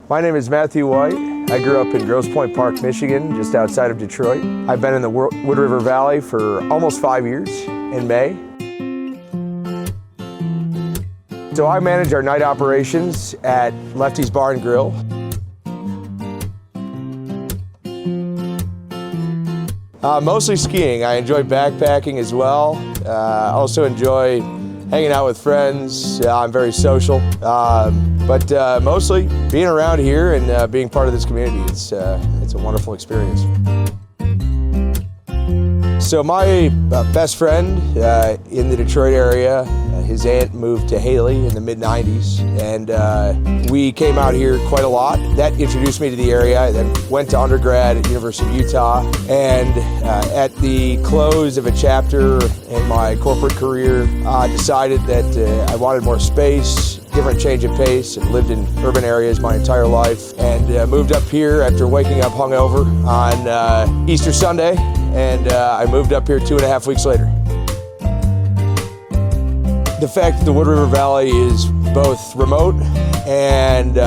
My name is Matthew White. I grew up in Grosse Pointe Park, Michigan, just outside of Detroit. I've been in the Wood River Valley for almost 5 years in May. So I manage our night operations at Lefty's Bar and Grill. Mostly skiing. I enjoy backpacking as well. I also enjoy hanging out with friends. I'm very social, but mostly being around here and being part of this community. It's a wonderful experience. So my best friend in the Detroit area, his aunt moved to Haley in the mid-90s, and we came out here quite a lot. That introduced me to the area. I then went to undergrad at University of Utah, and at the close of a chapter in my corporate career, I decided that I wanted more space, different change of pace, and lived in urban areas my entire life, and moved up here after waking up hungover on Easter Sunday, and I moved up here 2.5 weeks later. The fact that the Wood River Valley is both remote and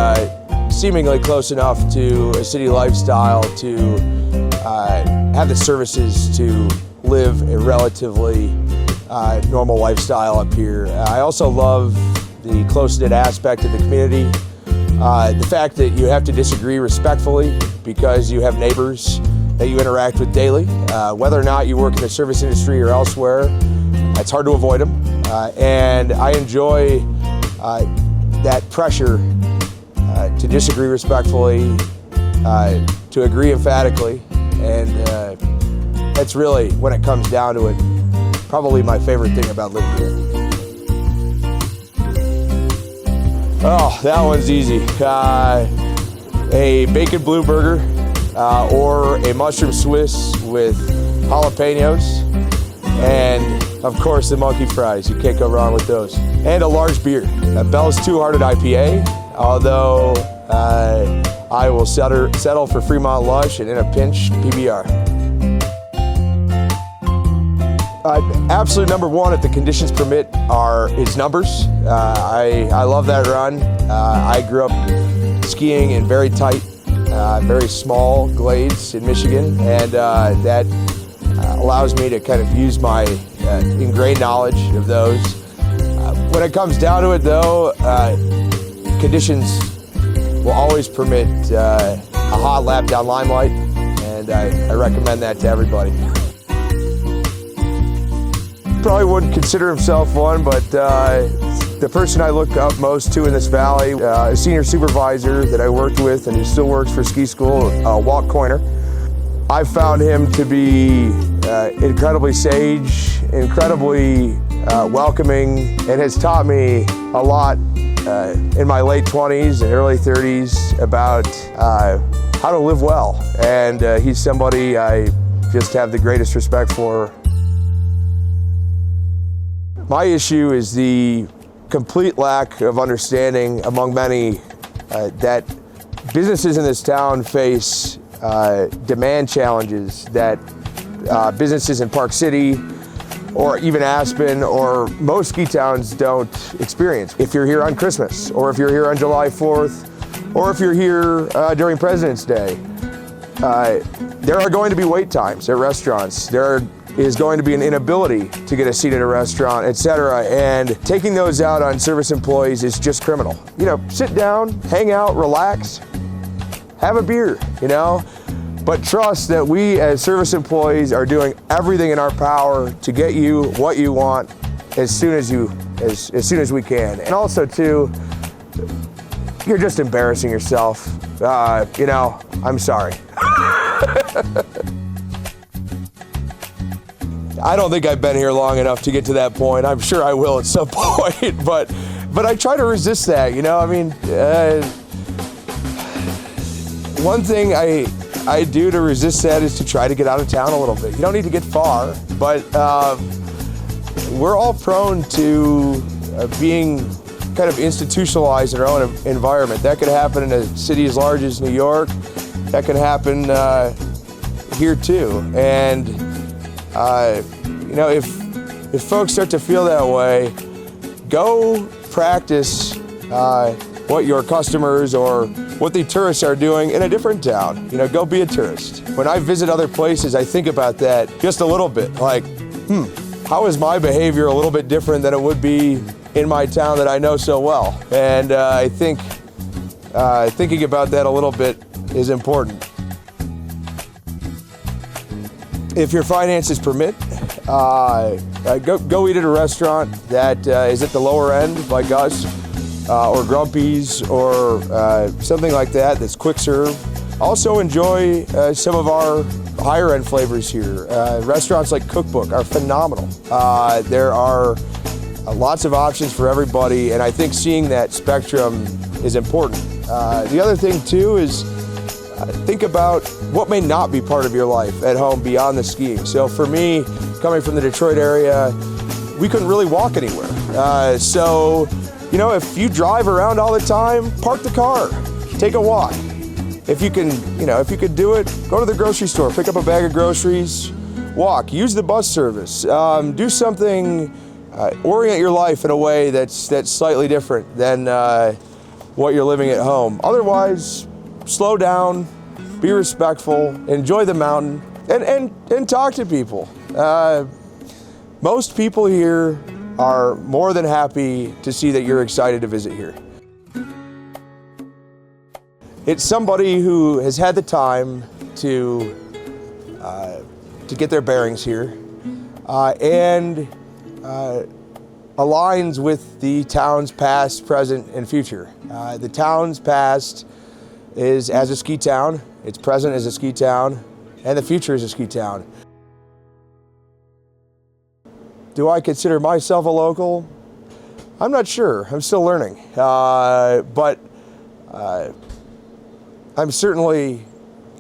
seemingly close enough to a city lifestyle to have the services to live a relatively normal lifestyle up here. I also love the close-knit aspect of the community. The fact that you have to disagree respectfully because you have neighbors that you interact with daily. Whether or not you work in the service industry or elsewhere, it's hard to avoid them. And I enjoy that pressure to disagree respectfully, to agree emphatically, and that's really, when it comes down to it, probably my favorite thing about living here. Oh, that one's easy. A bacon blue burger or a mushroom Swiss with jalapenos, and of course the monkey fries. You can't go wrong with those. And a large beer. Bell's Two Hearted IPA, although I will settle for Fremont Lush and in a pinch, PBR. Absolute number one, if the conditions permit, is numbers. I love that run. I grew up skiing in very tight, very small glades in Michigan, and that allows me to kind of use my ingrained knowledge of those. When it comes down to it though, conditions will always permit a hot lap down Limelight, and I recommend that to everybody. Probably wouldn't consider himself one, but the person I look up most to in this valley, a senior supervisor that I worked with and who still works for ski school, Walt Coiner. I've found him to be incredibly sage, incredibly welcoming, and has taught me a lot in my late 20s and early 30s about how to live well. And he's somebody I just have the greatest respect for. My issue is the complete lack of understanding among many that businesses in this town face demand challenges that businesses in Park City or even Aspen or most ski towns don't experience. If you're here on Christmas, or if you're here on July 4th, or if you're here during President's Day, there are going to be wait times at restaurants. There is going to be an inability to get a seat at a restaurant, etc. And taking those out on service employees is just criminal. You know, sit down, hang out, relax, have a beer, you know? But trust that we as service employees are doing everything in our power to get you what you want as soon as we can. And also too, you're just embarrassing yourself. You know, I'm sorry. I don't think I've been here long enough to get to that point. I'm sure I will at some point, but I try to resist that, you know? I mean, one thing I do to resist that is to try to get out of town a little bit. You don't need to get far, but we're all prone to being kind of institutionalized in our own environment. That could happen in a city as large as New York. That could happen here too. And you know, if folks start to feel that way, go practice what your customers or what the tourists are doing in a different town. You know, go be a tourist. When I visit other places, I think about that just a little bit. Like, how is my behavior a little bit different than it would be in my town that I know so well? And I think thinking about that a little bit is important. If your finances permit, go eat at a restaurant that is at the lower end, like us, or Grumpy's, or something like that that's quick serve. Also enjoy some of our higher end flavors here. Restaurants like Cookbook are phenomenal. There are lots of options for everybody, and I think seeing that spectrum is important. The other thing too is think about what may not be part of your life at home beyond the skiing. So for me, coming from the Detroit area, we couldn't really walk anywhere. So, you know, if you drive around all the time, park the car, take a walk. If you can, if you could do it, go to the grocery store, pick up a bag of groceries, walk, use the bus service, do something, orient your life in a way that's slightly different than what you're living at home. Otherwise, slow down, be respectful, enjoy the mountain, and talk to people. Most people here are more than happy to see that you're excited to visit here. It's somebody who has had the time to get their bearings here and aligns with the town's past, present, and future. The town's past is as a ski town, its present is a ski town, and the future is a ski town. Do I consider myself a local? I'm not sure. I'm still learning. But I'm certainly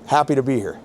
happy to be here.